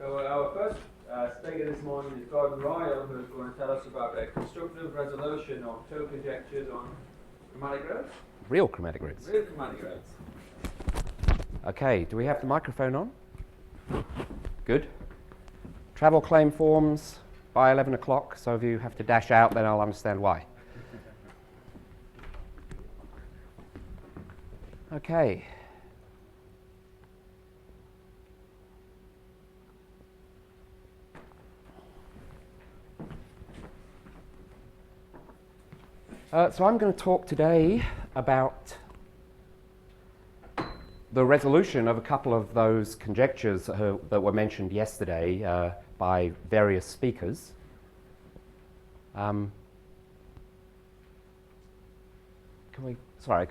So our first speaker this morning is Royle, who is going to tell us about a constructive resolution of two conjectures on chromatic roots. Real chromatic roots. Real chromatic roots. Okay, do we have the microphone on? Good. Travel claim forms by 11 o'clock, so if you have to dash out, then I'll understand why. Okay. So I'm going to talk today about the resolution of a couple of those conjectures that were mentioned yesterday by various speakers. Can we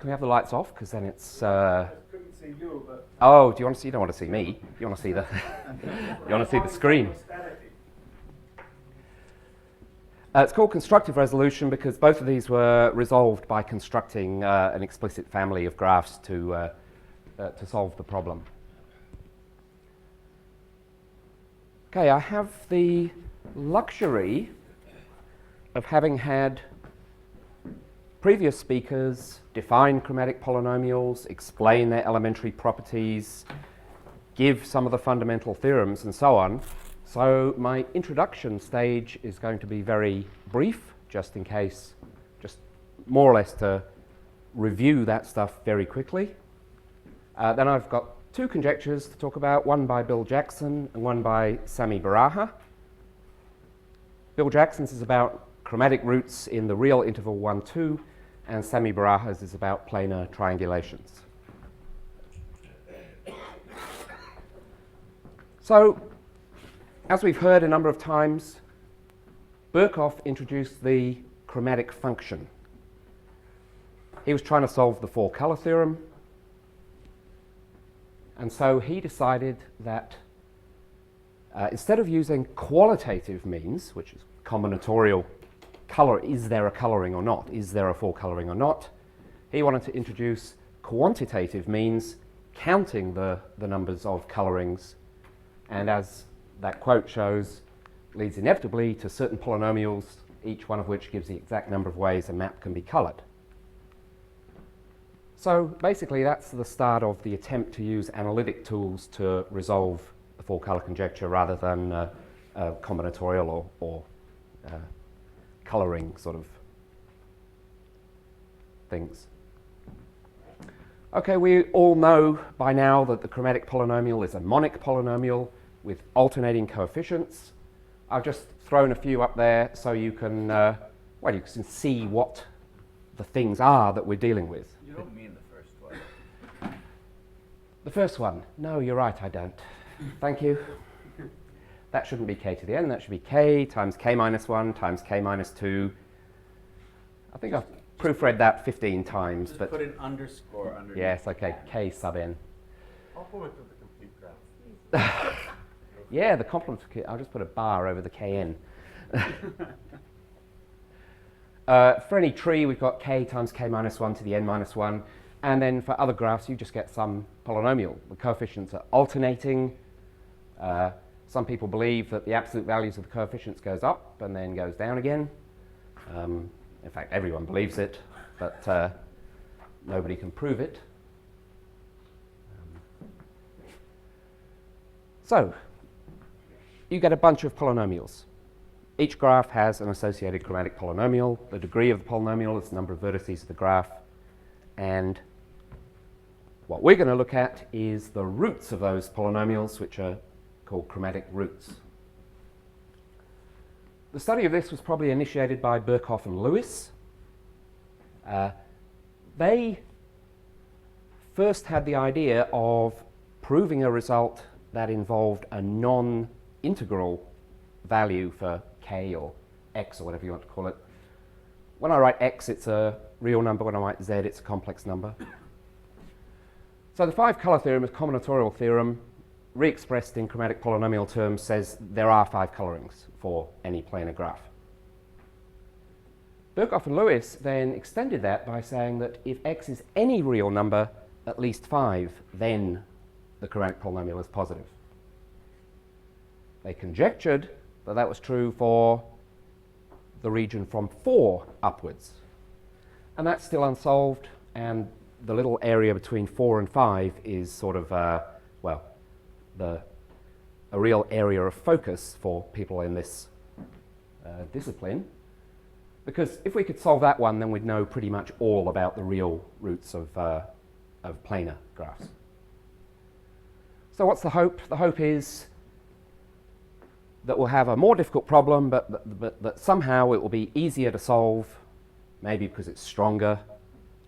have the lights off? Because then it's. I couldn't see you, but. Oh, do you want to see? You don't want to see me. You want to see the. You want to see the screen. It's called constructive resolution because both of these were resolved by constructing an explicit family of graphs to solve the problem. Okay, I have the luxury of having had previous speakers define chromatic polynomials, explain their elementary properties, give some of the fundamental theorems and so on. So my introduction stage is going to be very brief, just in case, just more or less to review that stuff very quickly. Then I've got two conjectures to talk about, one by Bill Jackson and one by Sami Baraha. Bill Jackson's is about chromatic roots in the real interval 1, 2, and Sami Baraha's is about planar triangulations. So, as we've heard a number of times, Birkhoff introduced the chromatic function. He was trying to solve the four-color theorem, and so he decided that instead of using qualitative means, which is combinatorial color, is there a coloring or not, is there a four-coloring or not, he wanted to introduce quantitative means, counting the numbers of colorings, and as that quote shows, leads inevitably to certain polynomials, each one of which gives the exact number of ways a map can be colored. So basically that's the start of the attempt to use analytic tools to resolve the four-color conjecture rather than combinatorial or coloring sort of things. Okay, we all know by now that the chromatic polynomial is a monic polynomial with alternating coefficients. I've just thrown a few up there so you can, you can see what the things are that we're dealing with. You don't mean the first one. The first one? No, you're right, I don't. Thank you. That shouldn't be k to the n, that should be k times k minus 1 times k minus 2. I think I've proofread that 15 times. Just but put an underscore underneath. Yes, okay, k sub n. I'll point to the complete graph. Yeah, the complement, I'll just put a bar over the kn. For any tree, we've got k times k minus 1 to the n minus 1. And then for other graphs, you just get some polynomial. The coefficients are alternating. Some people believe that the absolute values of the coefficients goes up and then goes down again. In fact, everyone believes it, but nobody can prove it. So, you get a bunch of polynomials. Each graph has an associated chromatic polynomial. The degree of the polynomial is the number of vertices of the graph. And what we're going to look at is the roots of those polynomials, which are called chromatic roots. The study of this was probably initiated by Birkhoff and Lewis. They first had the idea of proving a result that involved a non-integral value for k or x or whatever you want to call it. When I write x, it's a real number. When I write z, it's a complex number. So the five-color theorem is a combinatorial theorem, re-expressed in chromatic polynomial terms, says there are 5 colorings for any planar graph. Birkhoff and Lewis then extended that by saying that if x is any real number, at least 5, then the chromatic polynomial is positive. They conjectured that that was true for the region from 4 upwards. And that's still unsolved, and the little area between 4 and 5 is sort of, well, a real area of focus for people in this discipline. Because if we could solve that one, then we'd know pretty much all about the real roots of planar graphs. So what's the hope? The hope is that we'll have a more difficult problem, but that somehow it will be easier to solve, maybe because it's stronger,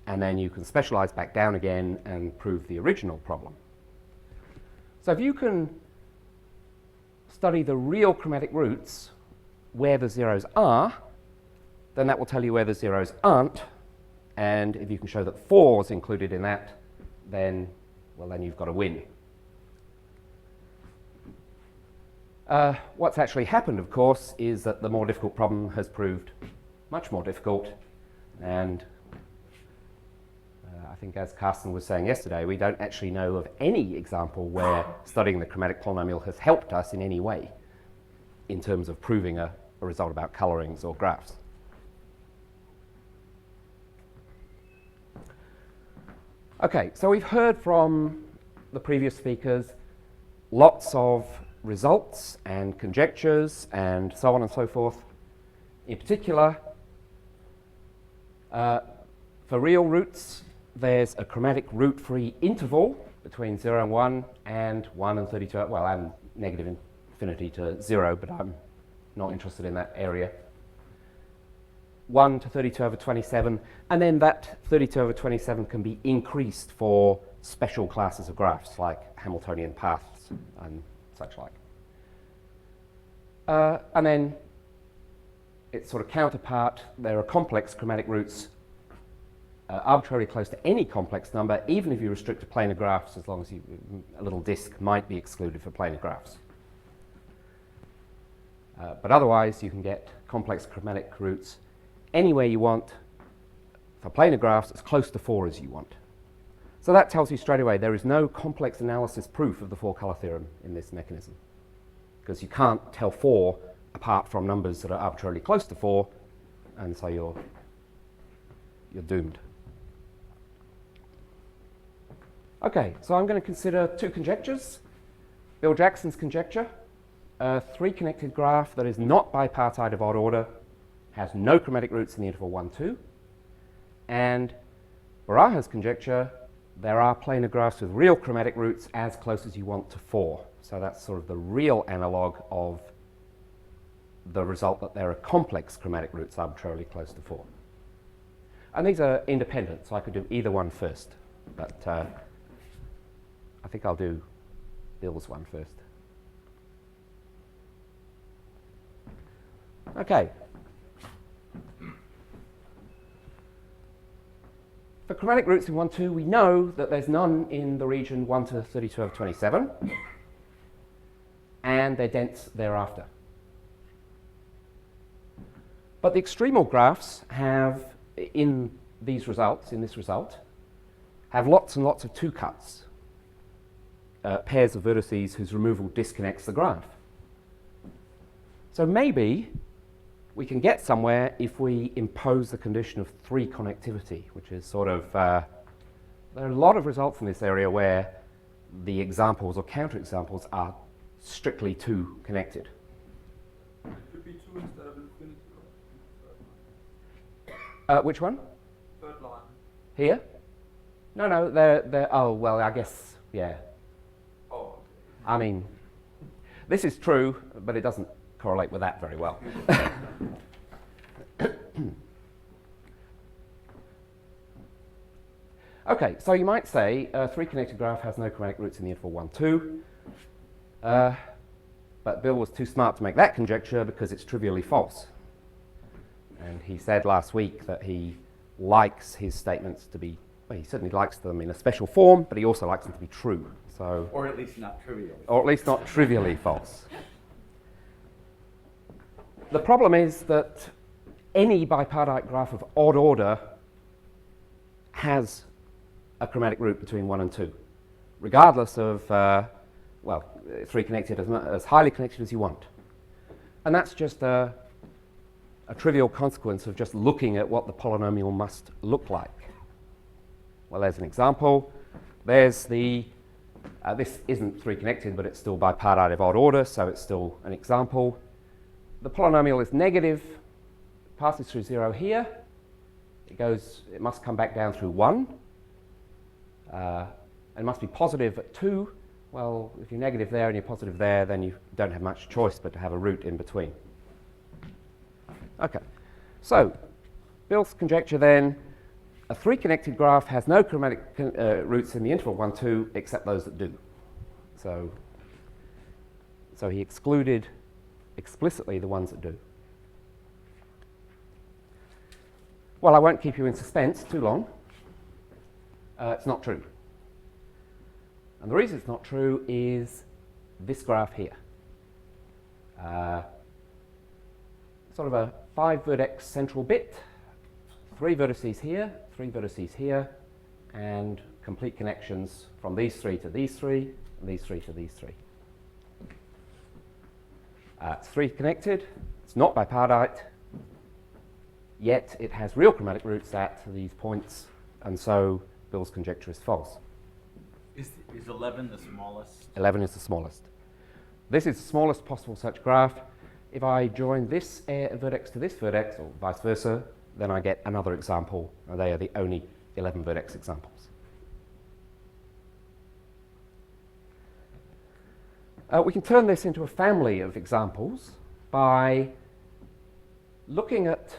and then you can specialize back down again and prove the original problem. So if you can study the real chromatic roots where the zeros are, then that will tell you where the zeros aren't, and if you can show that 4 is included in that, then, well, then you've got a win. What's actually happened, of course, is that the more difficult problem has proved much more difficult, and I think, as Carsten was saying yesterday, we don't actually know of any example where studying the chromatic polynomial has helped us in any way in terms of proving a result about colorings or graphs. Okay, so we've heard from the previous speakers lots of results and conjectures and so on and so forth. In particular, for real roots, there's a chromatic root-free interval between 0 and 1 and 1 and 32, well, and negative infinity to 0, but I'm not interested in that area. 1 to 32 over 27, and then that 32 over 27 can be increased for special classes of graphs like Hamiltonian paths and such like. And then its sort of counterpart, there are complex chromatic roots arbitrarily close to any complex number, even if you restrict to planar graphs, as long as a little disk might be excluded for planar graphs. But otherwise, you can get complex chromatic roots anywhere you want for planar graphs as close to 4 as you want. So that tells you straight away there is no complex analysis proof of the 4-color theorem in this mechanism, because you can't tell 4 apart from numbers that are arbitrarily close to 4, and so you're doomed. Okay, so I'm going to consider 2 conjectures. Bill Jackson's conjecture, a 3-connected graph that is not bipartite of odd order, has no chromatic roots in the interval 1, 2. And Baraha's conjecture, there are planar graphs with real chromatic roots as close as you want to 4. So that's sort of the real analog of the result that there are complex chromatic roots arbitrarily close to 4. And these are independent, so I could do either one first. But I think I'll do Bill's one first. Okay. For chromatic roots in 1, 2, we know that there's none in the region 1 to 32 over 27, and they're dense thereafter. But the extremal graphs have, in this result, have lots and lots of 2-cuts, pairs of vertices whose removal disconnects the graph. So maybe we can get somewhere if we impose the condition of 3 connectivity, which is sort of, there are a lot of results in this area where the examples or counterexamples are strictly 2 connected. It could be 2 instead of infinity. Which one? Third line. Here? No, they're, oh, well, I guess, yeah. Oh, okay. I mean, this is true, but it doesn't correlate with that very well. Okay, so you might say a 3-connected graph has no chromatic roots in the interval 1, 2. But Bill was too smart to make that conjecture because it's trivially false. And he said last week that he likes his statements to be, well, he certainly likes them in a special form, but he also likes them to be true. So, or at least not trivial. Or at least not trivially false. The problem is that any bipartite graph of odd order has a chromatic root between 1 and 2, regardless of, well, three connected, as highly connected as you want. And that's just a trivial consequence of just looking at what the polynomial must look like. Well, there's an example. There's the, this isn't three connected, but it's still bipartite odd order, so it's still an example. The polynomial is negative, passes through 0 here. It must come back down through 1. It must be positive at 2. Well, if you're negative there and you're positive there, then you don't have much choice but to have a root in between. Okay, so Bill's conjecture then, a three-connected graph has no chromatic roots in the interval 1, 2, except those that do. So he excluded explicitly the ones that do. Well, I won't keep you in suspense too long. It's not true. And the reason it's not true is this graph here. Sort of a 5-vertex central bit, 3 vertices here, 3 vertices here, and complete connections from these 3 to these 3, and these 3 to these 3. It's 3 connected, it's not bipartite, yet it has real chromatic roots at these points, and so Bill's conjecture is false. Is 11 the smallest? 11 is the smallest. This is the smallest possible such graph. If I join this vertex to this vertex, or vice versa, then I get another example, and they are the only 11 vertex examples. We can turn this into a family of examples by looking at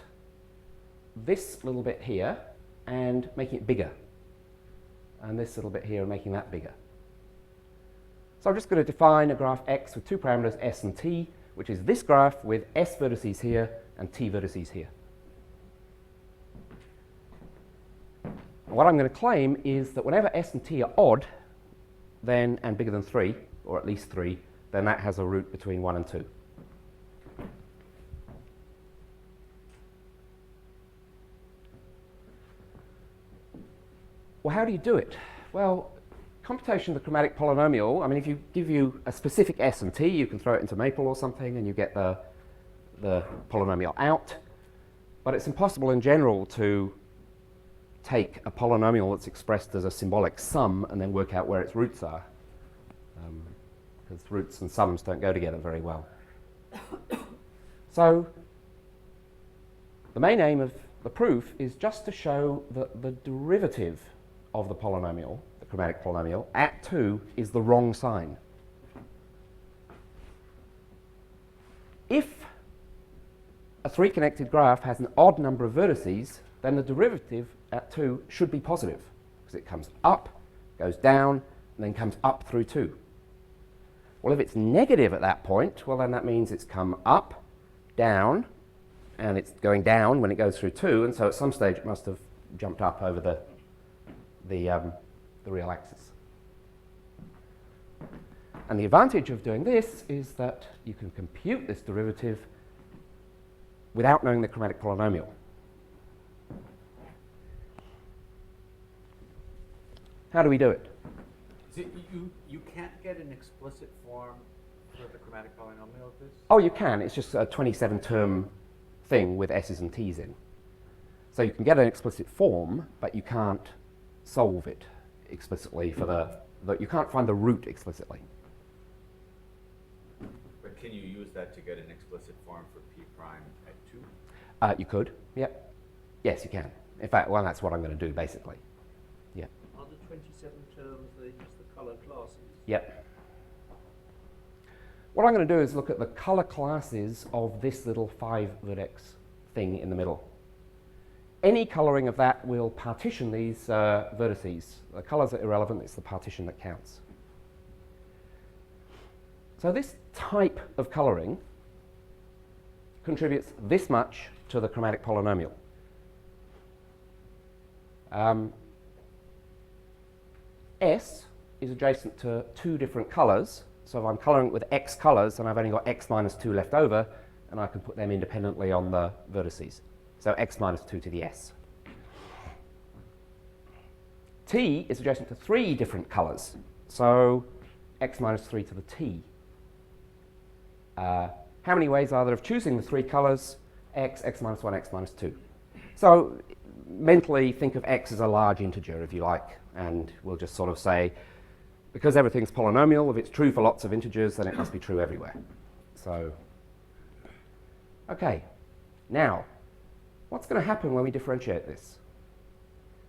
this little bit here and making it bigger, and this little bit here and making that bigger. So I'm just going to define a graph X with 2 parameters S and T, which is this graph with S vertices here and T vertices here. And what I'm going to claim is that whenever S and T are odd, then, and bigger than 3, or at least 3, then that has a root between 1 and 2. Well, how do you do it? Well, computation of the chromatic polynomial, I mean, if you give you a specific S and T, you can throw it into Maple or something and you get the polynomial out. But it's impossible in general to take a polynomial that's expressed as a symbolic sum and then work out where its roots are. Because roots and sums don't go together very well. So the main aim of the proof is just to show that the derivative of the polynomial, the chromatic polynomial, at 2 is the wrong sign. If a 3-connected graph has an odd number of vertices, then the derivative at 2 should be positive, because it comes up, goes down, and then comes up through 2. Well, if it's negative at that point, well, then that means it's come up, down, and it's going down when it goes through 2, and so at some stage it must have jumped up over the real axis. And the advantage of doing this is that you can compute this derivative without knowing the chromatic polynomial. How do we do it? So you can't get an explicit form for the chromatic polynomial of this? Oh, you can. It's just a 27-term thing with S's and T's in. So you can get an explicit form, but you can't solve it explicitly for you can't find the root explicitly. But can you use that to get an explicit form for P prime at 2? You could, yep. Yes, you can. In fact, well, that's what I'm going to do, basically. Yeah. Are the 27 terms just the colour classes? Yep. What I'm going to do is look at the colour classes of this little 5-vertex thing in the middle. Any colouring of that will partition these vertices. The colours are irrelevant, it's the partition that counts. So this type of colouring contributes this much to the chromatic polynomial. S is adjacent to 2 different colours, so if I'm colouring it with X colours, then I've only got X minus 2 left over, and I can put them independently on the vertices. So X minus 2 to the S. T is adjacent to 3 different colours, so x minus 3 to the t. How many ways are there of choosing the three colours? X, x minus 1, x minus 2. So mentally think of x as a large integer, if you like, and we'll just sort of say, because everything's polynomial, if it's true for lots of integers, then it must be true everywhere. So, okay. Now, what's going to happen when we differentiate this?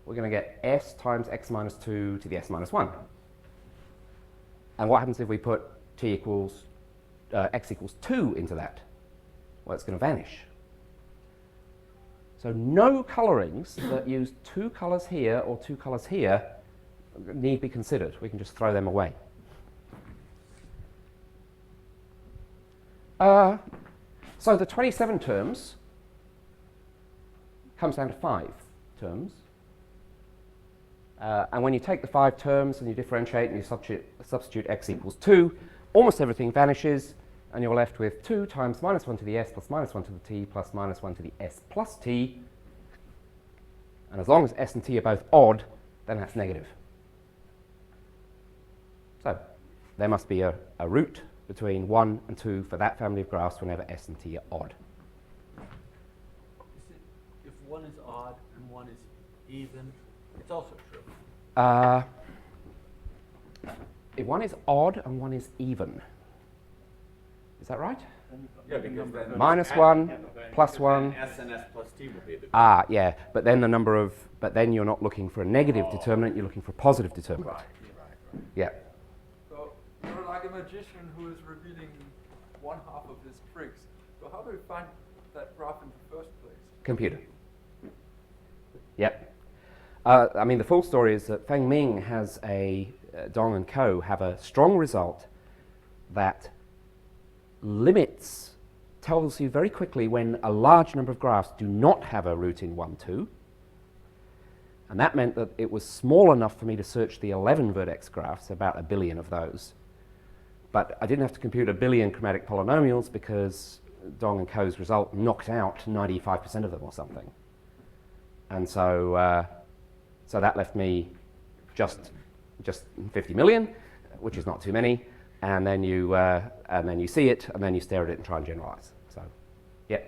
We're going to get s times x minus 2 to the s minus 1. And what happens if we put t equals, x equals 2 into that? Well, it's going to vanish. So no colorings that use two colors here or two colors here need be considered. We can just throw them away. So the 27 terms comes down to 5 terms. And when you take the 5 terms and you differentiate and you substitute x equals 2, almost everything vanishes, and you're left with 2 times minus 1 to the s plus minus 1 to the t plus minus 1 to the s plus t. And as long as s and t are both odd, then that's negative. So there must be a root between 1 and 2 for that family of graphs whenever s and t are odd. If one is odd and one is even, it's also true. If one is odd and one is even, is that right? Yeah, because then Minus 1, plus 1. S and S plus T will be the Yeah, but then but then you're not looking for a negative determinant, you're looking for a positive determinant. Right. Yeah. So you're like a magician who is revealing one half of his tricks. So how do you find that graph in the first place? Computer. Yep. I mean, the full story is that Feng Ming has Dong and co. have a strong result that tells you very quickly when a large number of graphs do not have a root in 1, 2. And that meant that it was small enough for me to search the 11 vertex graphs, about 1 billion of those. But I didn't have to compute 1 billion chromatic polynomials because Dong and co.'s result knocked out 95% of them or something. And so that left me just 50 million, which is not too many. And then you see it, and then you stare at it and try and generalize. So, yeah.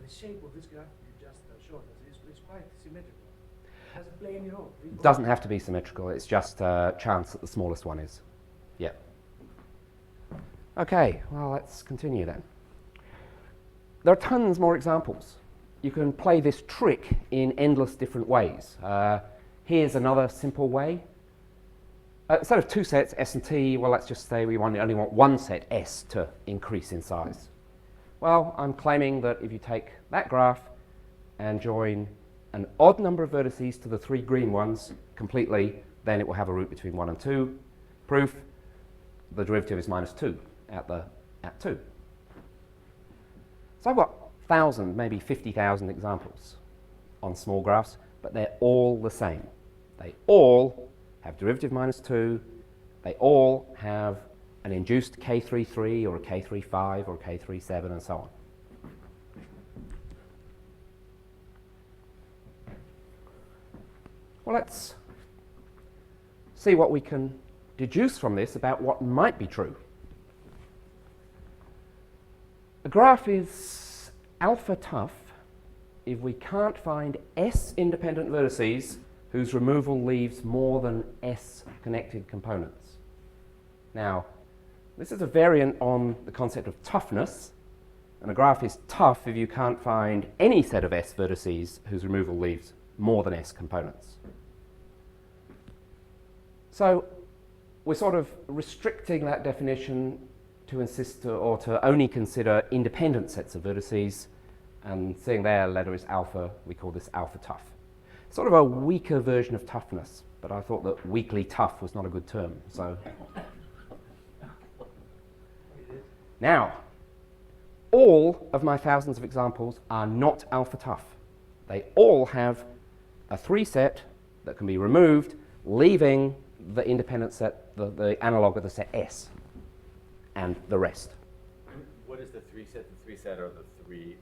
The shape of this graph you just showed us is quite symmetrical. Does it play any role? It doesn't have to be symmetrical. It's just chance that the smallest one is. Yeah. Okay, well, let's continue then. There are tons more examples. You can play this trick in endless different ways. Here's another simple way. Instead of 2 sets, S and T, well, let's just say we only want 1 set, S, to increase in size. Well, I'm claiming that if you take that graph and join an odd number of vertices to the 3 green ones completely, then it will have a root between 1 and 2. Proof, the derivative is minus 2 at 2. So I've got 1,000, maybe 50,000 examples on small graphs, but they're all the same. They all have derivative minus 2. They all have an induced K33 or a K35 or a K37 and so on. Well, let's see what we can deduce from this about what might be true. A graph is alpha tough if we can't find S independent vertices whose removal leaves more than S connected components. Now, this is a variant on the concept of toughness, and a graph is tough if you can't find any set of S vertices whose removal leaves more than S components. So we're sort of restricting that definition to insist or to only consider independent sets of vertices, and seeing their letter is alpha, we call this alpha tough. Sort of a weaker version of toughness, but I thought that weakly tough was not a good term. So now, all of my thousands of examples are not alpha tough. They all have a 3 set that can be removed, leaving the independent set, the analog of the set S, and the rest. What is the 3 set? The 3 set are the three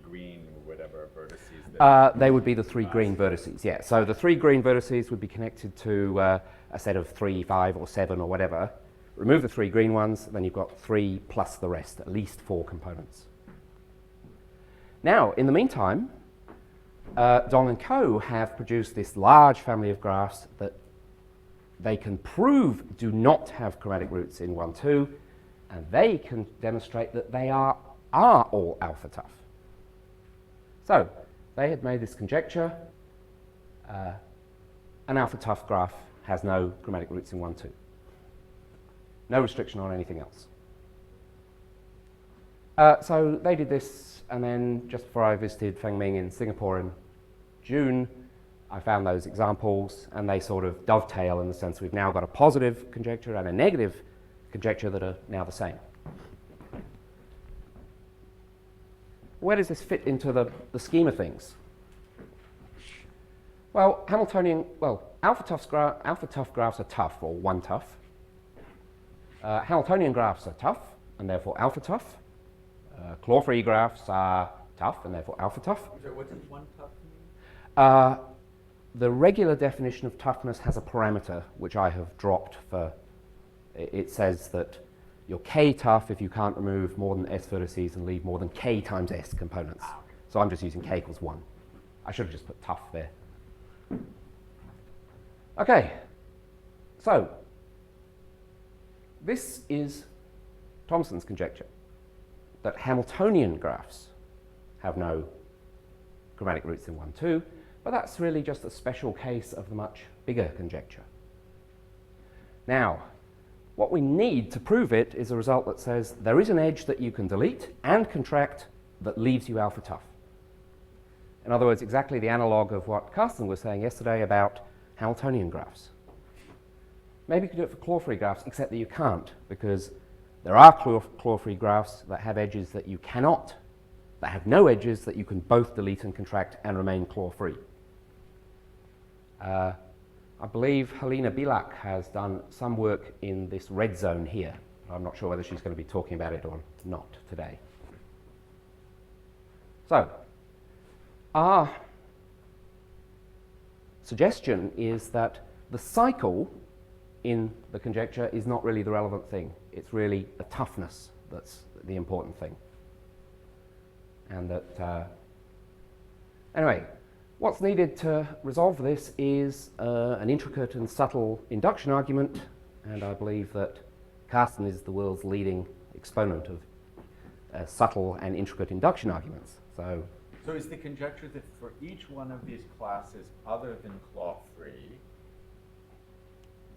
green or whatever vertices. That they would be the 3 green vertices, yeah. So the 3 green vertices would be connected to a set of 3, 5, or 7 or whatever, remove the 3 green ones, then you've got 3 plus the rest, at least 4 components. Now, in the meantime, Dong and Co. have produced this large family of graphs that they can prove do not have chromatic roots in 1, 2, and they can demonstrate that they are all alpha tough. So, they had made this conjecture, an alpha tough graph has no chromatic roots in 1, 2. No restriction on anything else. So they did this, and then just before I visited Feng Ming in Singapore in June, I found those examples, and they sort of dovetail in the sense we've now got a positive conjecture and a negative conjecture that are now the same. Where does this fit into the scheme of things? Well, alpha tough graphs are tough, or 1 tough. Hamiltonian graphs are tough, and therefore alpha tough. Claw-free graphs are tough, and therefore alpha tough. So what does 1 tough mean? The regular definition of toughness has a parameter, which I have dropped for, it says that you're k tough if you can't remove more than s vertices and leave more than k times s components. Okay. So I'm just using k equals 1. I should have just put tough there. Okay, so this is Thomson's conjecture, that Hamiltonian graphs have no chromatic roots in 1, 2, but that's really just a special case of the much bigger conjecture. Now, what we need to prove it is a result that says there is an edge that you can delete and contract that leaves you alpha tough. In other words, exactly the analog of what Carsten was saying yesterday about Hamiltonian graphs. Maybe you could do it for claw-free graphs, except that you can't, because there are claw-free graphs that have edges that you cannot, that have no edges that you can both delete and contract and remain claw-free. I believe Helena Bilak has done some work in this red zone here. I'm not sure whether she's going to be talking about it or not today. So, our suggestion is that the cycle in the conjecture is not really the relevant thing. It's really the toughness that's the important thing. And that, anyway, what's needed to resolve this is an intricate and subtle induction argument, and I believe that Carsten is the world's leading exponent of subtle and intricate induction arguments. So is the conjecture that for each one of these classes other than claw-free,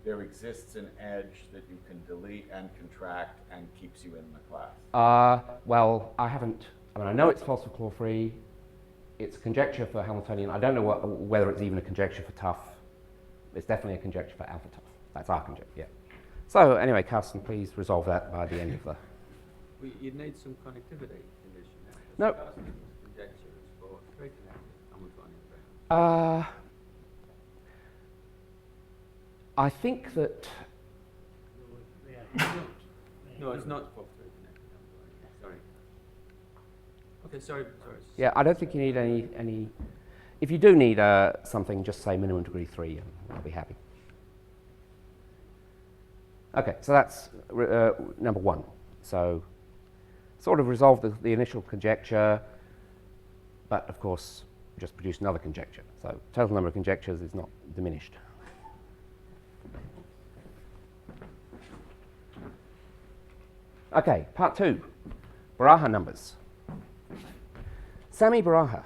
there exists an edge that you can delete and contract and keeps you in the class? Well, I know it's false for claw-free. It's a conjecture for Hamiltonian. I don't know whether it's even a conjecture for tough. It's definitely a conjecture for alpha tough. That's our conjecture, yeah. So anyway, Carsten, please resolve that by the end of the... You need some connectivity condition. No. Conjecture is for straight connected Hamiltonian graphs. I think that... No, it's not for straight connected Hamiltonian. Sorry. Okay, sorry. Yeah, I don't think you need any... If you do need something, just say minimum degree 3 and I'll be happy. Okay, so that's number 1. So sort of resolve the initial conjecture, but of course just produce another conjecture. So total number of conjectures is not diminished. Okay, part 2, Baraha numbers. Sami Baraha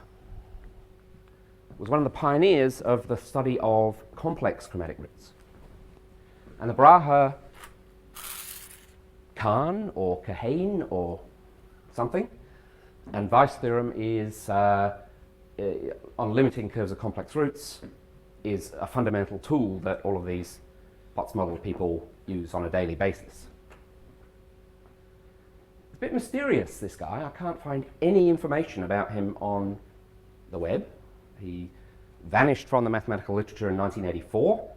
was one of the pioneers of the study of complex chromatic roots. And the Baraha Kahn or Kahane or something, and Weiss theorem is, on limiting curves of complex roots, is a fundamental tool that all of these Potts model people use on a daily basis. It's a bit mysterious, this guy. I can't find any information about him on the web. He vanished from the mathematical literature in 1984.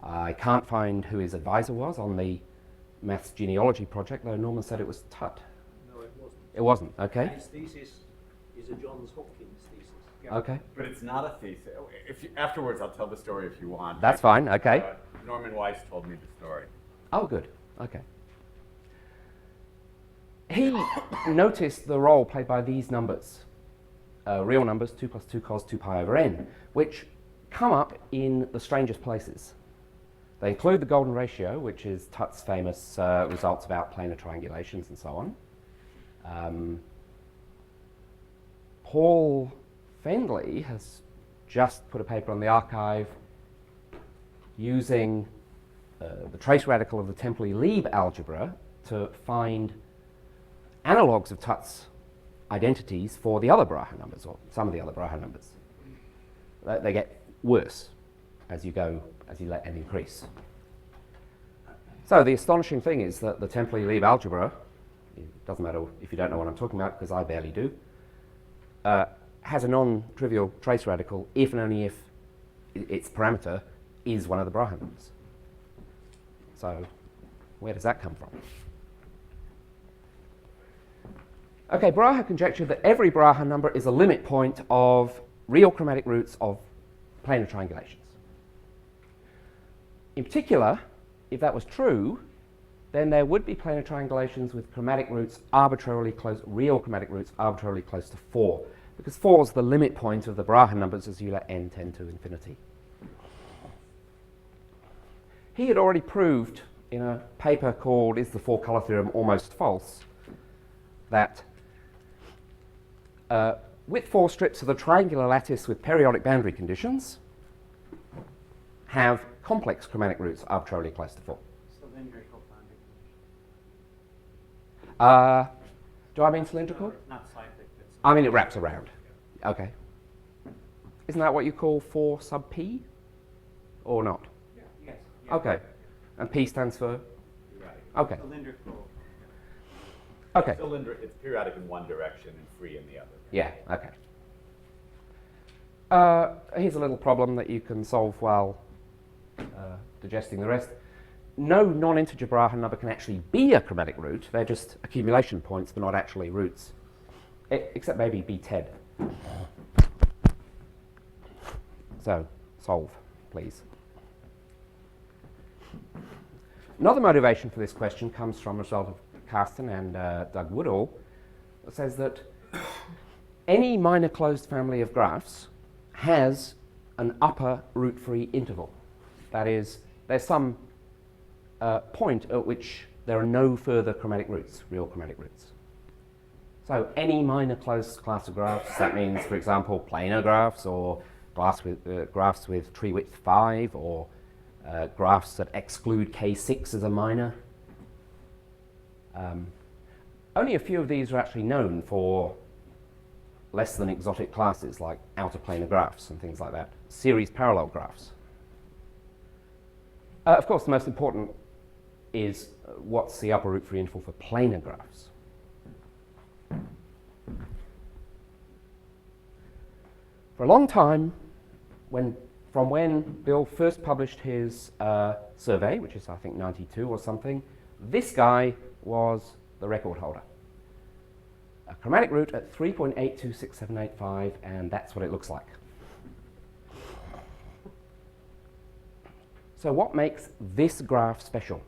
I can't find who his advisor was on the maths genealogy project, though Norman said it was Tut. No, it wasn't. It wasn't, okay. His thesis is a Johns Hopkins thesis. Okay, But it's not a thesis. Afterwards, I'll tell the story if you want. that's fine, okay. Norman Weiss told me the story. Oh, good. Okay. He noticed the role played by these numbers, real numbers, 2 plus 2 cos 2 pi over n, which come up in the strangest places. They include the golden ratio, which is Tutt's famous results about planar triangulations and so on. Paul Fendley has just put a paper on the archive using the trace radical of the Templey-Lieb algebra to find analogues of Tutt's identities for the other Brahe numbers, or some of the other Brahe numbers. They get worse as you let n increase. So the astonishing thing is that the Templey-Lieb algebra, it doesn't matter if you don't know what I'm talking about, because I barely do, has a non-trivial trace radical if and only if its parameter is one of the Brahe numbers. So where does that come from? Okay, Brahe conjectured that every Brahe number is a limit point of real chromatic roots of planar triangulations. In particular, if that was true, then there would be planar triangulations with chromatic roots arbitrarily close, real chromatic roots arbitrarily close to 4, because 4 is the limit point of the Brahe numbers as you let n tend to infinity. He had already proved in a paper called Is the Four-Color Theorem Almost False that width 4 strips of the triangular lattice with periodic boundary conditions have complex chromatic roots arbitrarily close to 4. Cylindrical boundary Do I mean cylindrical? conditions. Not cyclic, but I mean it wraps around. Okay. Isn't that what you call 4 sub p? Or not? yes. Okay. And p stands for? Right. Okay. Cylindrical. Okay. It's periodic in one direction and free in the other. Yeah, okay. Here's a little problem that you can solve while digesting the rest. No non-integer Brahe number can actually be a chromatic root. They're just accumulation points, but not actually roots. Except maybe B TED. So, solve, please. Another motivation for this question comes from a result of Carsten and Doug Woodall. It says that any minor closed family of graphs has an upper root-free interval. That is, there's some point at which there are no further chromatic roots, real chromatic roots. So any minor closed class of graphs, that means, for example, planar graphs or graphs with tree width 5 or graphs that exclude K6 as a minor. Only a few of these are actually known for less than exotic classes like outer planar graphs and things like that, series parallel graphs. Of course, the most important is what's the upper root-free interval for planar graphs. For a long time, from when Bill first published his survey, which is I think 92 or something, this guy was the record holder. A chromatic root at 3.826785, and that's what it looks like. So what makes this graph special?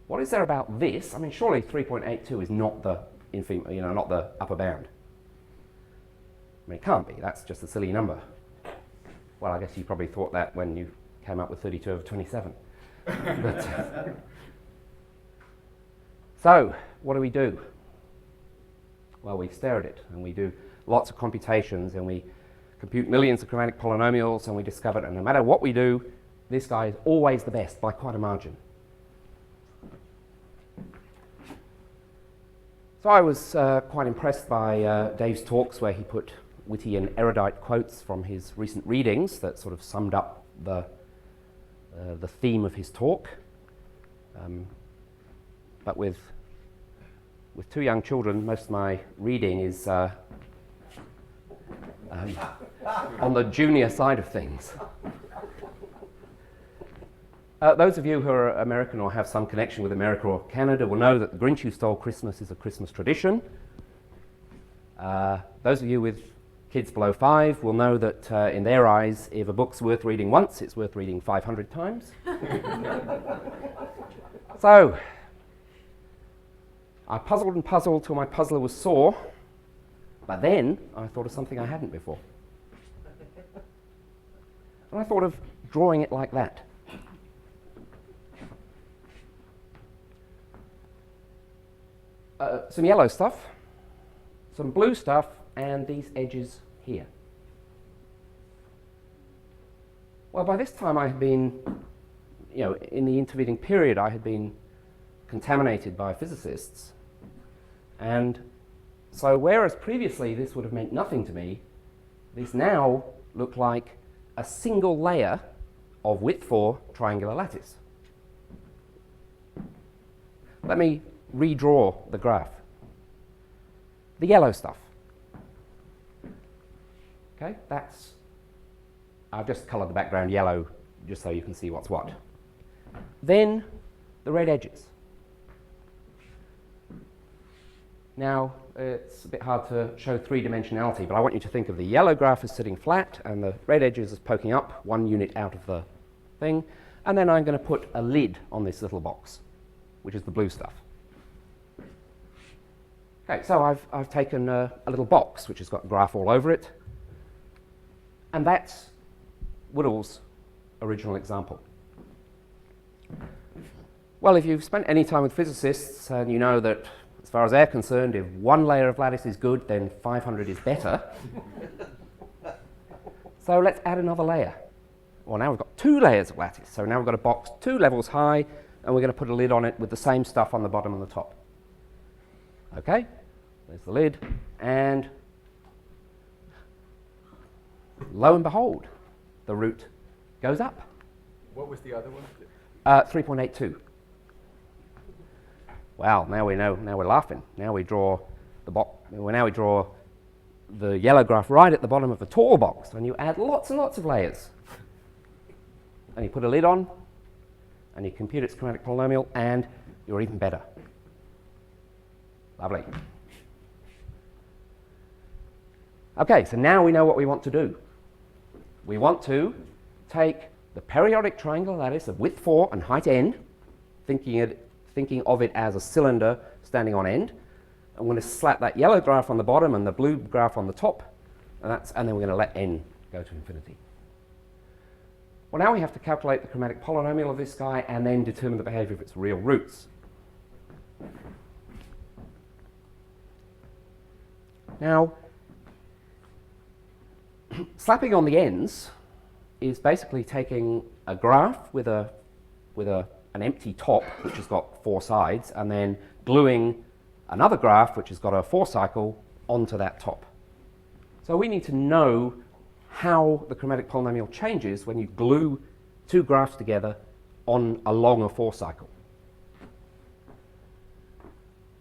What is there about this? I mean, surely 3.82 is not the not the upper bound. I mean, it can't be. That's just a silly number. Well, I guess you probably thought that when you came up with 32 over 27. But, so, what do we do? Well, we stare at it, and we do lots of computations, and we compute millions of chromatic polynomials, and we discover that no matter what we do, this guy is always the best by quite a margin. So I was quite impressed by Dave's talks where he put witty and erudite quotes from his recent readings that sort of summed up the theme of his talk. But with 2 young children, most of my reading is on the junior side of things. Those of you who are American or have some connection with America or Canada will know that the Grinch Who Stole Christmas is a Christmas tradition. Those of you with kids below 5 will know that in their eyes, if a book's worth reading once, it's worth reading 500 times. So, I puzzled and puzzled till my puzzler was sore, but then I thought of something I hadn't before. And I thought of drawing it like that. Some yellow stuff, some blue stuff, and these edges here. Well, by this time I had been, in the intervening period, I had been contaminated by physicists. And so whereas previously this would have meant nothing to me, this now looked like a single layer of width 4 triangular lattice. Let me redraw the graph. The yellow stuff. Okay, I've just coloured the background yellow just so you can see what's what. Then the red edges. Now, it's a bit hard to show three-dimensionality, but I want you to think of the yellow graph as sitting flat and the red edges as poking up 1 unit out of the thing. And then I'm going to put a lid on this little box, which is the blue stuff. Okay, so I've taken a little box which has got graph all over it, and that's Woodall's original example. Well, if you've spent any time with physicists and you know that, as far as they're concerned, if 1 layer of lattice is good, then 500 is better. So let's add another layer. Well, now we've got 2 layers of lattice, so now we've got a box 2 levels high, and we're going to put a lid on it with the same stuff on the bottom and the top. Okay, there's the lid, and lo and behold, the root goes up. What was the other one? 3.82. Well, now we know. Now we're laughing. Now we draw the yellow graph right at the bottom of the tall box, and you add lots and lots of layers, and you put a lid on, and you compute its chromatic polynomial, and you're even better. Lovely. Okay, so now we know what we want to do. We want to take the periodic triangular lattice of width 4 and height n, thinking of it as a cylinder standing on end. I'm going to slap that yellow graph on the bottom and the blue graph on the top, and then we're going to let n go to infinity. Well, now we have to calculate the chromatic polynomial of this guy and then determine the behavior of its real roots. Now, slapping on the ends is basically taking a graph with an empty top, which has got 4 sides, and then gluing another graph, which has got a 4 cycle, onto that top. So we need to know how the chromatic polynomial changes when you glue 2 graphs together along a 4 cycle.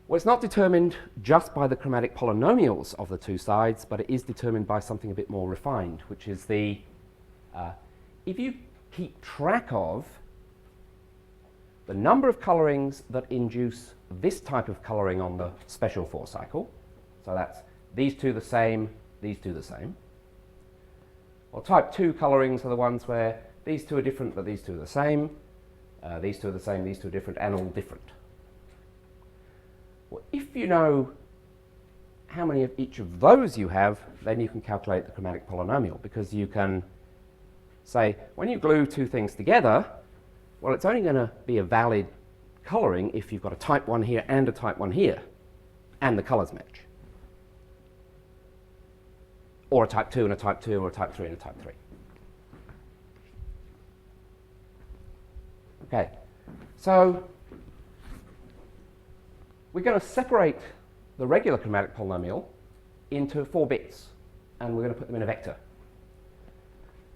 Well, it's not determined just by the chromatic polynomials of the 2 sides, but it is determined by something a bit more refined, which is if you keep track of the number of colorings that induce this type of coloring on the special 4 cycle, so that's these 2 the same, these 2 the same. Well, type 2 colorings are the ones where these 2 are different, but these 2 are the same, these 2 are the same, these 2 are different, and all different. Well, if you know how many of each of those you have, then you can calculate the chromatic polynomial, because you can say, when you glue 2 things together, well, it's only going to be a valid coloring if you've got a type 1 here and a type 1 here, and the colors match. Or a type 2 and a type 2, or a type 3 and a type 3. Okay, so we're going to separate the regular chromatic polynomial into 4 bits, and we're going to put them in a vector.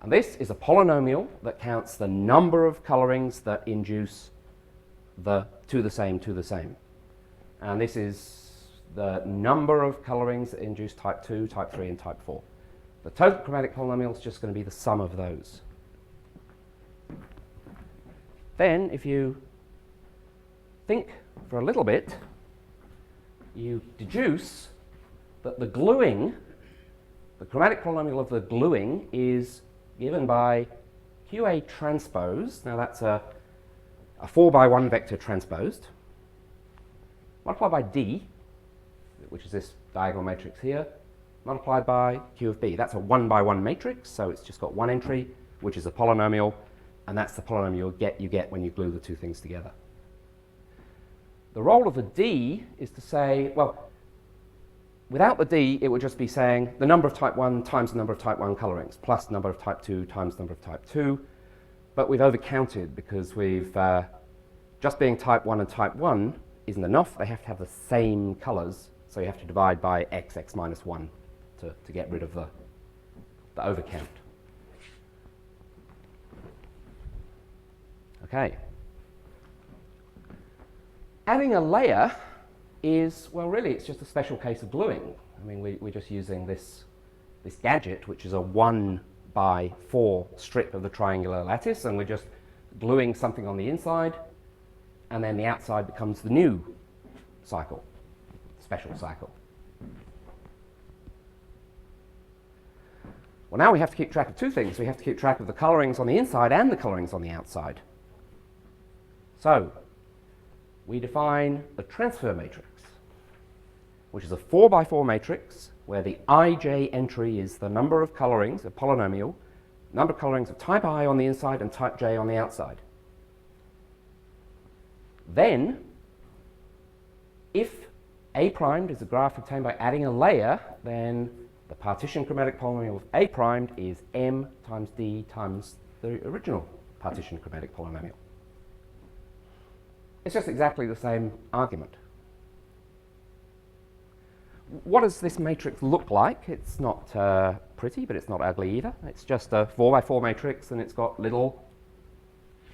And this is a polynomial that counts the number of colorings that induce the 2 the same. And this is the number of colorings that induce type 2, type 3, and type 4. The total chromatic polynomial is just going to be the sum of those. Then, if you think for a little bit, you deduce that the chromatic polynomial of the gluing is given by QA transpose. Now that's a 4x1 vector transposed, multiplied by D, which is this diagonal matrix here, multiplied by Q of B. That's a 1x1 matrix, so it's just got one entry, which is a polynomial, and that's the polynomial you get when you glue the two things together. The role of the D is to say, well, without the D, it would just be saying the number of type 1 times the number of type 1 colorings, plus the number of type 2 times the number of type 2. But we've overcounted because we've, just being type 1 and type 1 isn't enough. They have to have the same colors, so you have to divide by x minus 1 to get rid of the overcount. Okay. Adding a layer is, well, really, it's just a special case of gluing. I mean, we're just using this gadget, which is a 1x4 strip of the triangular lattice, and we're just gluing something on the inside, and then the outside becomes the new cycle, special cycle. Well, now we have to keep track of two things. We have to keep track of the colorings on the inside and the colorings on the outside. So, we define the transfer matrix, which is a 4x4 matrix where the ij entry is the number of colorings, a polynomial, number of colorings of type I on the inside and type j on the outside. Then, if A primed is a graph obtained by adding a layer, then the partition chromatic polynomial of A primed is m times d times the original partition chromatic polynomial. It's just exactly the same argument. What does this matrix look like? It's not pretty, but it's not ugly either. It's just a 4x4 matrix, and it's got little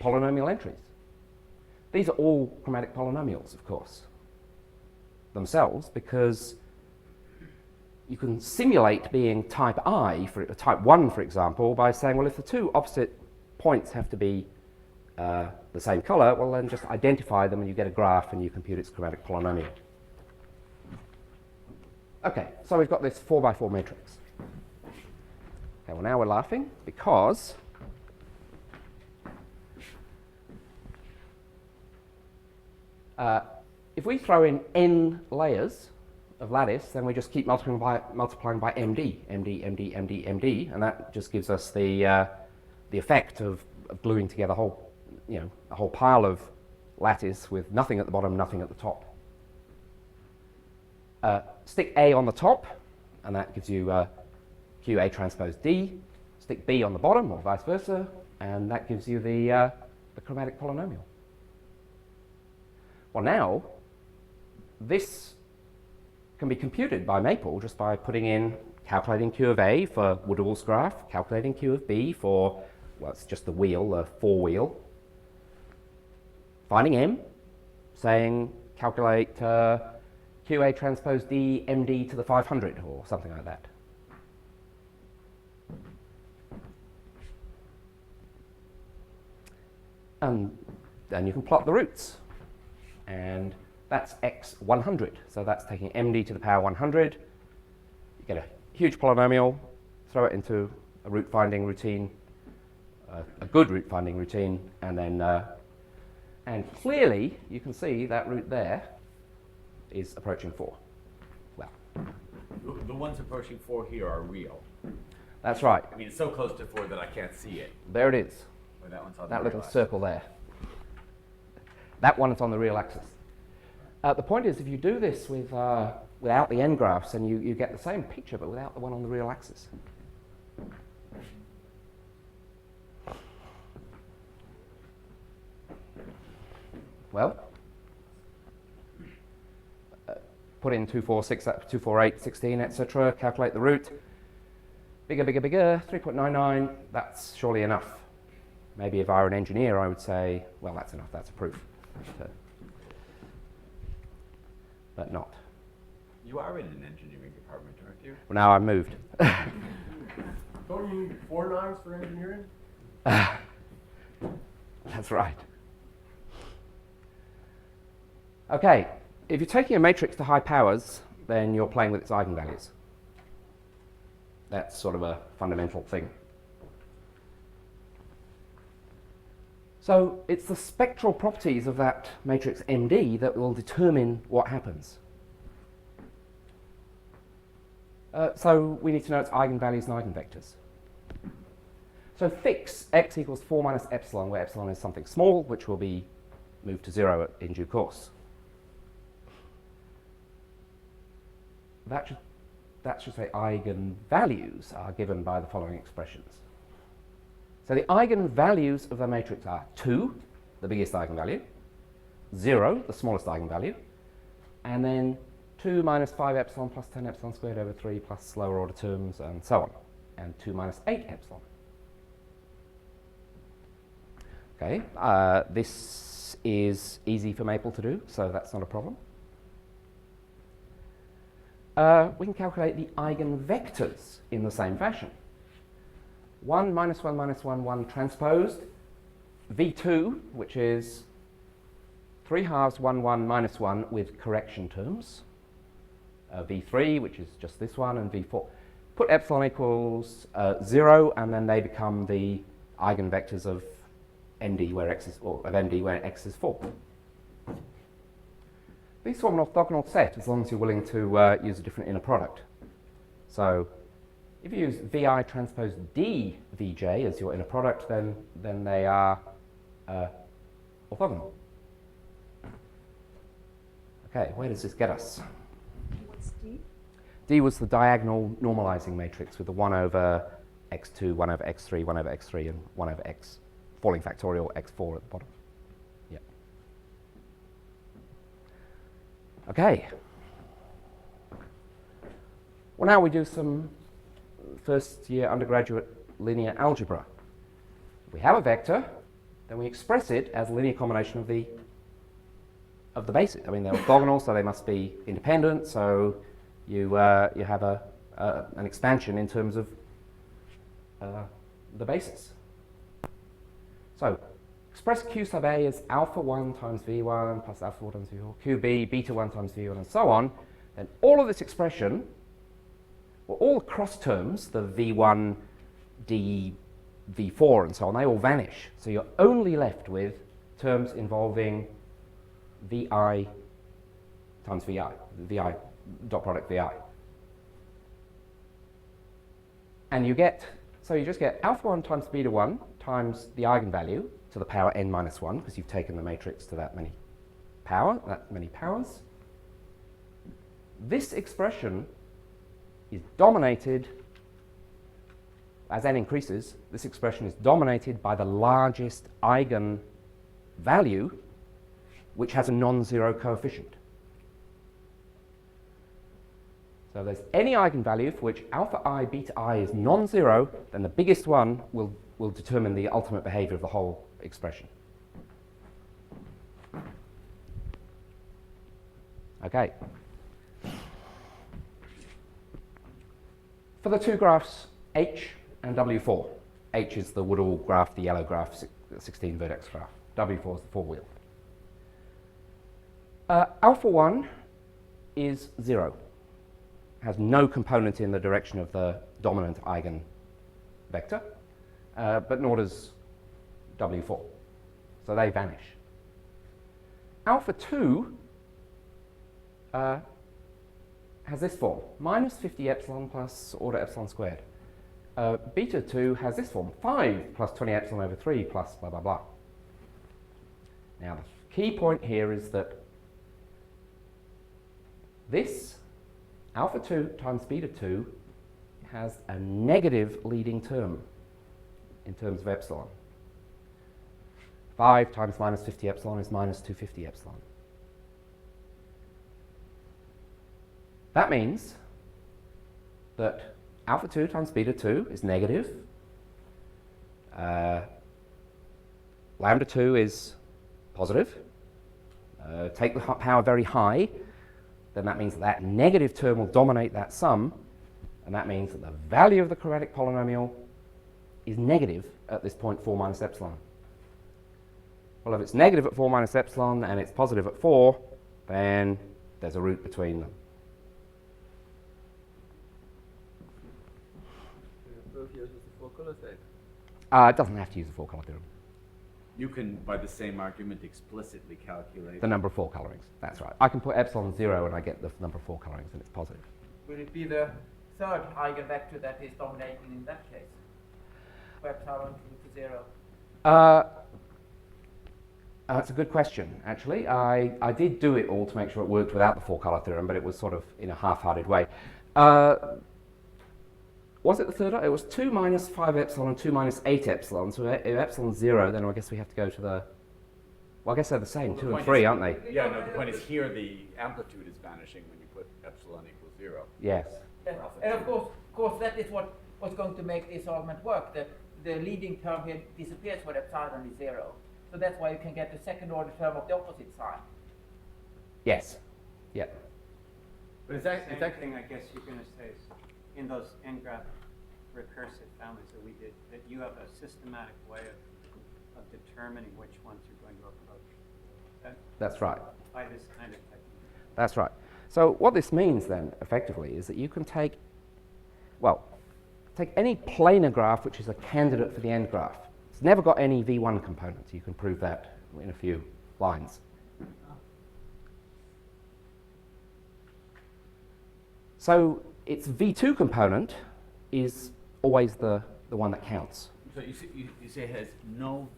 polynomial entries. These are all chromatic polynomials, of course, themselves, because you can simulate being type I, type 1, for example, by saying, well, if the two opposite points have to be the same color, well, then just identify them and you get a graph and you compute its chromatic polynomial. Okay, so we've got this 4x4 matrix. Okay, well, now we're laughing because if we throw in n layers of lattice, then we just keep multiplying by md, and that just gives us the effect of gluing together a whole pile of lattice with nothing at the bottom, nothing at the top. Stick A on the top, and that gives you QA transpose D. Stick B on the bottom, or vice versa, and that gives you the chromatic polynomial. Well, now, this can be computed by Maple just by putting in, calculating Q of A for Woodall's graph, calculating Q of B for, well, it's just the wheel, the 4-wheel, finding M, saying calculate QA transpose D MD to the 500 or something like that. And then you can plot the roots. And that's x 100. So that's taking MD to the power 100. You get a huge polynomial, throw it into a root finding routine, a good root finding routine, and then and clearly you can see that root there is approaching 4. Well, The ones approaching 4 here are real. that's right. I mean, it's so close to 4 that I can't see it. There it is. Or that one's on That the little real circle there. That one is on the real axis. The point is, if you do this without the n graphs, then you get the same picture, but without the one on the real axis. Well, put in 2, 4, 6, 2, 4, 8, 16, etc. Calculate the root. Bigger, bigger, bigger, 3.99. That's surely enough. Maybe if I were an engineer, I would say, well, that's enough. That's a proof. But not. You are in an engineering department, aren't you? Well, now I've moved. Don't you need 4 nines for engineering? That's right. Okay, if you're taking a matrix to high powers, then you're playing with its eigenvalues. That's sort of a fundamental thing. So it's the spectral properties of that matrix MD that will determine what happens. So we need to know its eigenvalues and eigenvectors. So fix x equals 4 minus epsilon, where epsilon is something small, which will be moved to 0 in due course. That should say eigenvalues are given by the following expressions. So the eigenvalues of the matrix are 2, the biggest eigenvalue, 0, the smallest eigenvalue, and then 2 minus 5 epsilon plus 10 epsilon squared over 3 plus lower order terms and so on, and 2 minus 8 epsilon. Okay, this is easy for Maple to do, so that's not a problem. We can calculate the eigenvectors in the same fashion. 1 minus 1 minus 1, 1 transposed. V2, which is 3 halves 1, 1 minus 1 with correction terms. V3, which is just this one, and V4. Put epsilon equals 0, and then they become the eigenvectors of MD where x is, or of MD where x is 4. These form an orthogonal set as long as you're willing to use a different inner product. So if you use Vi transpose D Vj as your inner product, then they are orthogonal. Okay, where does this get us? What's D? D was the diagonal normalizing matrix with the 1 over x2, 1 over x3, 1 over x3, and 1 over x, falling factorial x4 at the bottom. Yeah. Okay. Well, now we do some first year undergraduate linear algebra. We have a vector, then we express it as a linear combination of the bases. I mean, they're orthogonal, so they must be independent. So you have an expansion in terms of the basis. So express Q sub A as alpha 1 times V1 plus alpha 4 times V4, QB, beta 1 times V1, and so on. Then all of this expression, well, all the cross terms, the V1, D, V4, and so on, they all vanish. So you're only left with terms involving VI times VI, VI dot product VI. And you get, so you just get alpha 1 times beta 1 times the eigenvalue to the power n minus 1, because you've taken the matrix to that many powers. This expression is dominated, as n increases, this expression is dominated by the largest eigenvalue, which has a non-zero coefficient. So if there's any eigenvalue for which alpha I, beta I is non-zero, then the biggest one will determine the ultimate behavior of the whole expression. Okay. For the two graphs H and W4, H is the Woodall graph, the yellow graph, 16 vertex graph. W4 is the four-wheel. Alpha 1 is 0. Has no component in the direction of the dominant eigenvector, but nor does W4. So they vanish. Alpha 2 has this form, minus 50 epsilon plus order epsilon squared. Beta 2 has this form, 5 plus 20 epsilon over 3 plus blah, blah, blah. Now, the key point here is that this alpha 2 times beta 2 has a negative leading term in terms of epsilon. 5 times minus 50 epsilon is minus 250 epsilon. That means that alpha 2 times beta 2 is negative. Lambda 2 is positive. Take the power very high, then that means that negative term will dominate that sum, and that means that the value of the chromatic polynomial is negative at this point 4 minus epsilon. Well, if it's negative at 4 minus epsilon and it's positive at 4, then there's a root between them. Prof uses the four-color thing. It doesn't have to use the four-color theorem. You can, by the same argument, explicitly calculate The number of 4 colorings. That's right. I can put epsilon 0 and I get the number of 4 colorings and it's positive. Will it be the third eigenvector that is dominating in that case? For epsilon to 0? That's a good question, actually. I did do it all to make sure it worked without the 4-color theorem, but it was sort of in a half-hearted way. Was it the third? It was 2 minus 5 epsilon and 2 minus 8 epsilon. So if epsilon's 0, then I guess we have to go to the... Well, I guess they're the same, 2 and 3, aren't they? Yeah, no, the point is here the amplitude is vanishing when you put epsilon equals 0. Yes. And of course, that is what's going to make this argument work. The leading term here disappears when epsilon is 0. So that's why you can get the second order term of the opposite sign. Yes. Yeah. But it's that thing I guess you're going to say is in those n-graph recursive families that we did, that you have a systematic way of determining which ones you're going to approach. That's right. By this kind of technique. That's right. So what this means then, effectively, is that you can take any planar graph which is a candidate for the end graph. It's never got any V1 components. You can prove that in a few lines. So its V2 component is always the one that counts. So you say it has no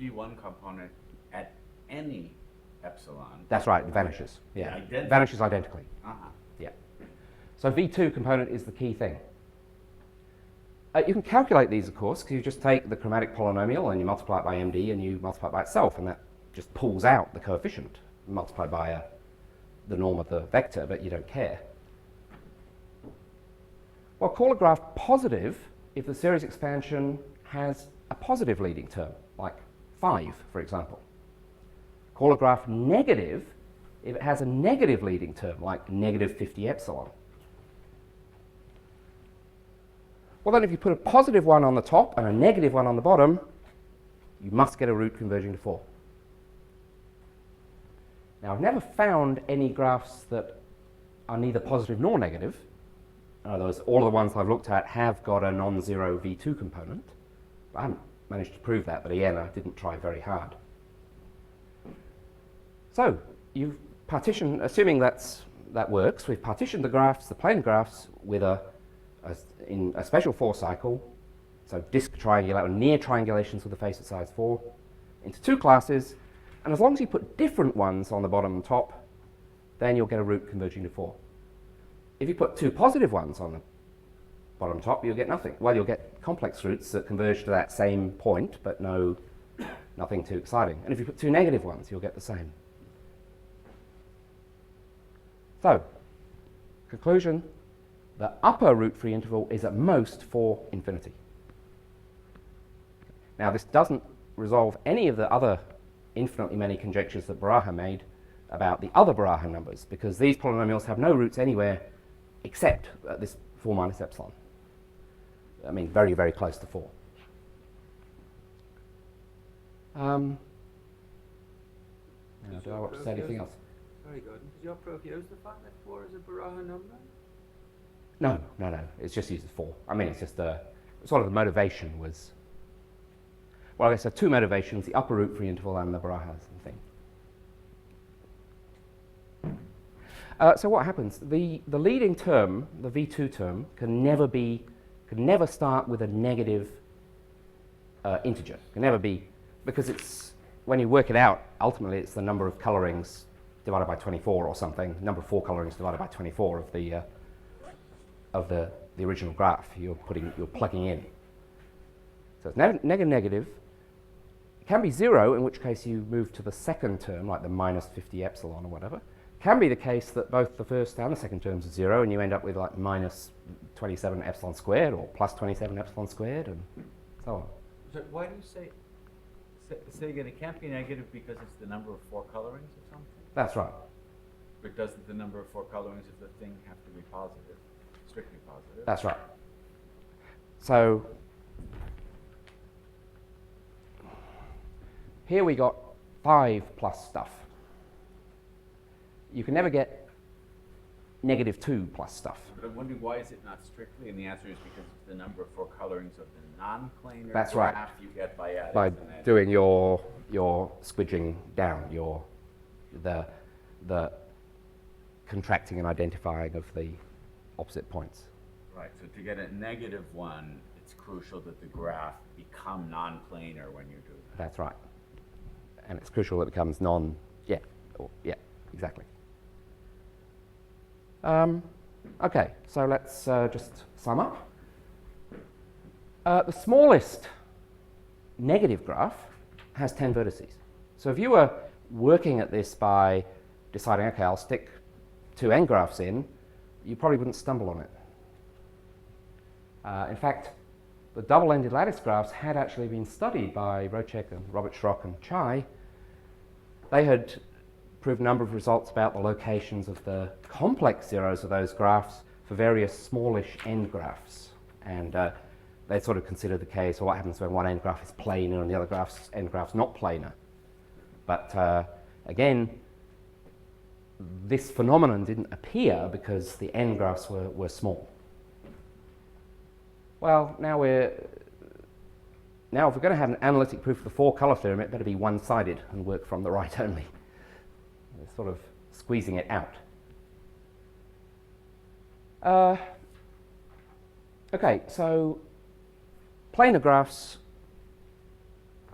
V1 component at any epsilon. That's right, it vanishes. Yeah, it vanishes identically. Yeah. So V2 component is the key thing. You can calculate these, of course, because you just take the chromatic polynomial and you multiply it by MD and you multiply it by itself, and that just pulls out the coefficient multiplied by the norm of the vector, but you don't care. Well, call a graph positive if the series expansion has a positive leading term, like 5, for example. Call a graph negative if it has a negative leading term, like negative 50 epsilon. Well, then if you put a positive one on the top and a negative one on the bottom, you must get a root converging to 4. Now, I've never found any graphs that are neither positive nor negative. In other words, all of the ones I've looked at have got a non-zero V2 component. I haven't managed to prove that, but again, I didn't try very hard. So, you've partitioned, assuming that works, we've partitioned the graphs, the planar graphs, with in a special 4 cycle, so disk triangulation, near triangulations with the face at size 4, into 2 classes, and as long as you put different ones on the bottom and top, then you'll get a root converging to 4. If you put 2 positive ones on the bottom and top, you'll get nothing. Well, you'll get complex roots that converge to that same point, but nothing too exciting. And if you put 2 negative ones, you'll get the same. So, conclusion, the upper root-free interval is at most for infinity. Now, this doesn't resolve any of the other infinitely many conjectures that Baraha made about the other Baraha numbers, because these polynomials have no roots anywhere except at this 4 minus epsilon. I mean, very, very close to 4. Now, do I want to say anything else? Very good. Does your Prof use the fact that 4 is a Baraha number? No. It's just used as 4. I mean, it's just sort of the motivation was, well, I guess there are 2 motivations, the upper root-free interval and the Baraha thing. So what happens? The leading term, the V2 term, can never start with a negative integer. Can never be, because it's, when you work it out, ultimately it's the number of colorings divided by 24 or something, number of 4 colorings divided by 24 of the original graph you're plugging in. So it's negative. It can be 0, in which case you move to the second term, like the minus 50 epsilon or whatever. It can be the case that both the first and the second terms are 0, and you end up with like minus 27 epsilon squared or plus 27 epsilon squared, and so on. So why do you say again, it can't be negative because it's the number of 4 colorings or something? That's right. But doesn't the number of 4 colorings of the thing have to be positive? Strictly positive? That's right. So here we got 5 plus stuff. You can never get -2 plus stuff. But I'm wondering, why is it not strictly? And the answer is because it's the number of four colorings of the non-planar That's right. graph you get by adding. By and adding. doing your squidging down, the contracting and identifying of the opposite points. Right, so to get a -1, it's crucial that the graph become non-planar when you do that. That's right. And it's crucial that it becomes yeah, exactly. Okay, so let's just sum up. The smallest negative graph has 10 vertices. So if you were working at this by deciding, okay, I'll stick 2 n-graphs in, you probably wouldn't stumble on it. In fact, the double-ended lattice graphs had actually been studied by Rochek and Robert Schrock and Chai. They had proved a number of results about the locations of the complex zeros of those graphs for various smallish n-graphs. And they sort of considered the case, well, what happens when one n-graph is planar and the other n-graph's not planar. But again, this phenomenon didn't appear because the n-graphs were small. Well, now if we're going to have an analytic proof of the 4-color theorem, it better be one-sided and work from the right only. We're sort of squeezing it out. Okay, so planar graphs,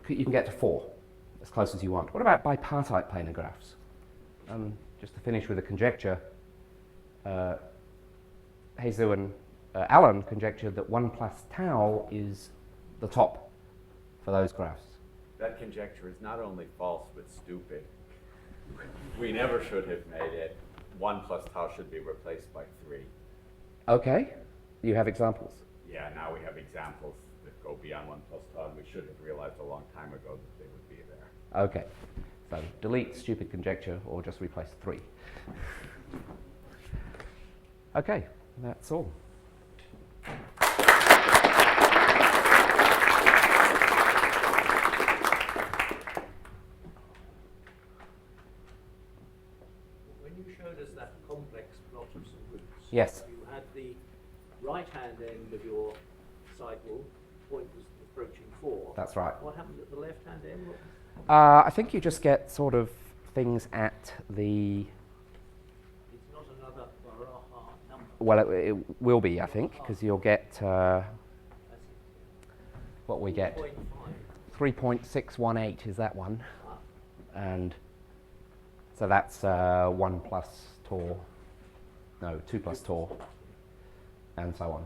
you can get to 4, as close as you want. What about bipartite planar graphs? Just to finish with a conjecture, Jesus and Allen conjectured that 1 plus tau is the top for those graphs. That conjecture is not only false, but stupid. We never should have made it 1 plus tau should be replaced by 3. Okay, you have examples. Yeah, now we have examples that go beyond 1 plus tau, and we should have realized a long time ago that they would be there. Okay, so delete stupid conjecture or just replace 3. Okay, that's all. When you showed us that complex plot of some roots, Yes. you had the right-hand end of your cycle, point was approaching 4. That's right. What happened at the left-hand end? I think you just get sort of things at the... It's not another Baraha number. Well, it will be, I think, because you'll get what we get. 3.618 is that one. And so that's 1 plus Tor, no, 2 plus Tor, and so on.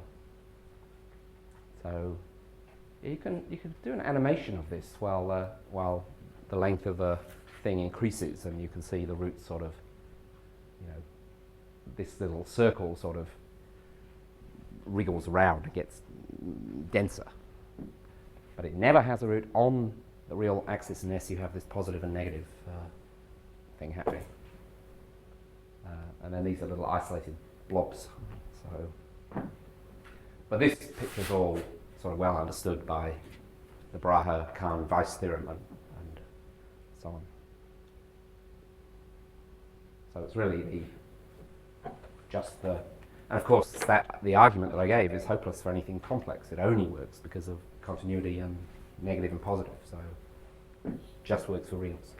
So you can do an animation of this while the length of the thing increases, and you can see the roots sort of, this little circle sort of wriggles around and gets denser. But it never has a root on the real axis unless you have this positive and negative thing happening. And then these are little isolated blobs. But this picture's all sort of well understood by the Brahe-Kahn-Weiss theorem and so on. So it's really and of course the argument that I gave is hopeless for anything complex. It only works because of continuity and negative and positive. So it just works for reals.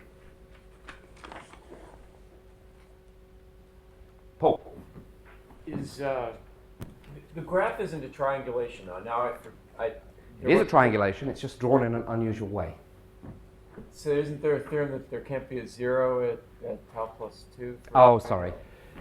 Paul. Is the graph isn't a triangulation now? It is a triangulation. It's just drawn in an unusual way. So isn't there a theorem that there can't be a 0 at tau plus 2? Oh, sorry.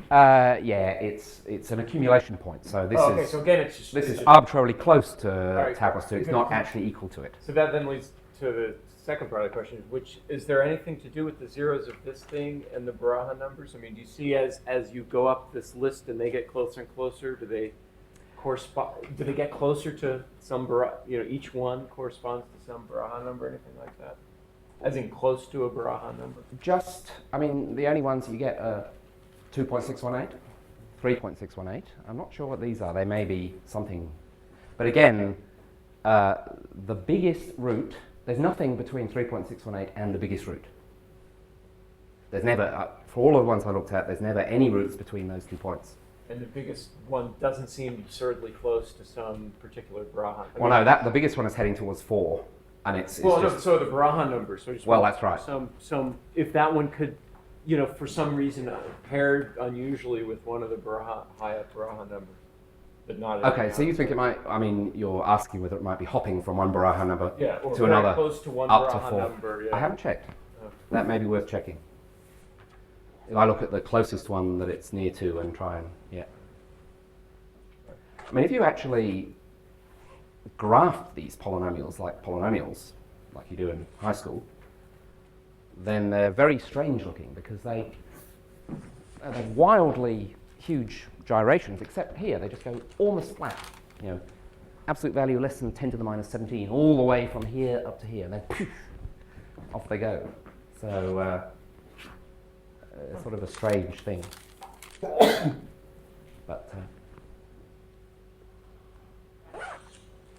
Yeah, it's an accumulation point. So this okay, is so again, it's just, this is arbitrarily close to right. tau plus 2. It's not actually equal to it. So that then leads to the second part of the question, which is there anything to do with the zeros of this thing and the Baraha numbers? I mean, do you see as you go up this list and they get closer and closer, do they correspond? Do they get closer to some each one corresponds to some Baraha number, anything like that? As in close to a Baraha number? The only ones you get are 2.618, 3.618. I'm not sure what these are. They may be something. But again, the biggest root, there's nothing between 3.618 and the biggest root. There's never, for all of the ones I looked at, there's never any roots between those 2 points. And the biggest one doesn't seem absurdly close to some particular Braha. Well, no, the biggest one is heading towards 4, and it's Well, just, no, so the Braha number. So I just Well, want that's right. Some, if that one could, you know, for some reason paired unusually with one of the Braha, high-up Braha numbers, but not. okay, so you think it might, I mean, you're asking whether it might be hopping from one Baraha number Yeah, or to very another, close to one up to Braha 4. number. Yeah. I haven't checked. Oh. That may be worth checking. If I look at the closest one that it's near to and try and, yeah. I mean, if you actually graph these polynomials, like you do in high school, then they're very strange looking because they're wildly huge gyrations, except here they just go almost flat, you know, absolute value less than 10 to the minus 17, all the way from here up to here, and then poof, off they go. So it's sort of a strange thing. But Do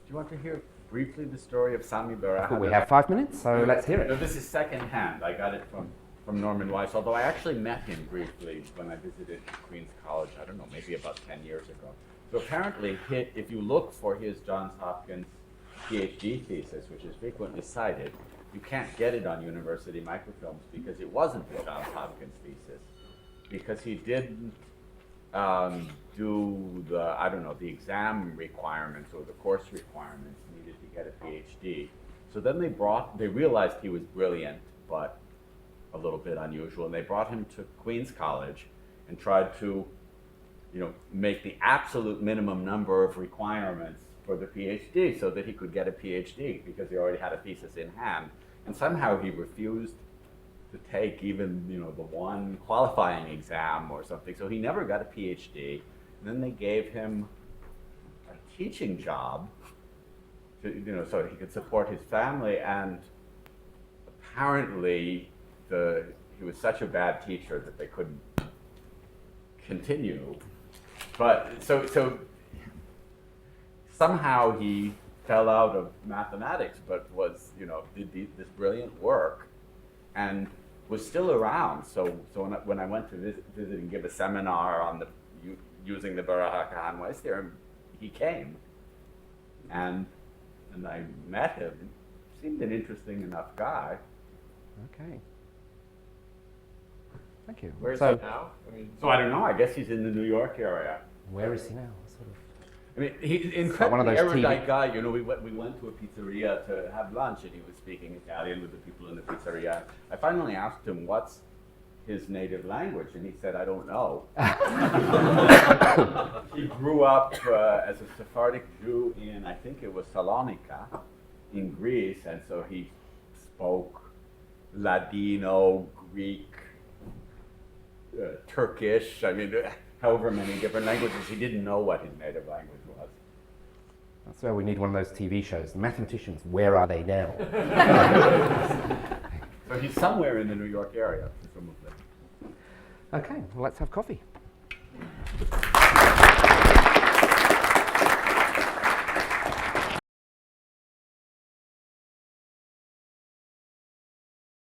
you want to hear briefly the story of Sami Baraha? we have 5 minutes, so let's hear No, it. this is secondhand. I got it from Norman Weiss, although I actually met him briefly when I visited Queen's College, I don't know, maybe about 10 years ago. So apparently, if you look for his Johns Hopkins PhD thesis, which is frequently cited, you can't get it on university microfilms because it wasn't the Johns Hopkins thesis. Because he didn't do the exam requirements or the course requirements needed to get a PhD. So then they realized he was brilliant, but a little bit unusual, and they brought him to Queen's College and tried to, make the absolute minimum number of requirements for the PhD so that he could get a PhD because he already had a thesis in hand. And somehow he refused to take even, the one qualifying exam or something. So he never got a PhD. And then they gave him a teaching job to, so he could support his family. And apparently he was such a bad teacher that they couldn't continue. But so somehow he fell out of mathematics, but was, did this brilliant work and was still around. So when I went to visit and give a seminar on using the Baraha-Kahan-Weiss theorem, he came. And I met him. Seemed an interesting enough guy. Okay. Thank you. Where is So, he now? So I don't know. I guess he's in the New York area. where is he now? Sort of. I mean, he's one of incredibly those TV erudite guy. We went to a pizzeria to have lunch, and he was speaking Italian with the people in the pizzeria. I finally asked him what's his native language, and he said, "I don't know." He grew up as a Sephardic Jew in, I think it was Salonika, in Greece, and so he spoke Ladino, Greek, Turkish. I mean, however many different languages. He didn't know what his native language was. That's where we need one of those TV shows. The mathematicians, where are they now? So he's somewhere in the New York area, presumably. Okay, well, let's have coffee.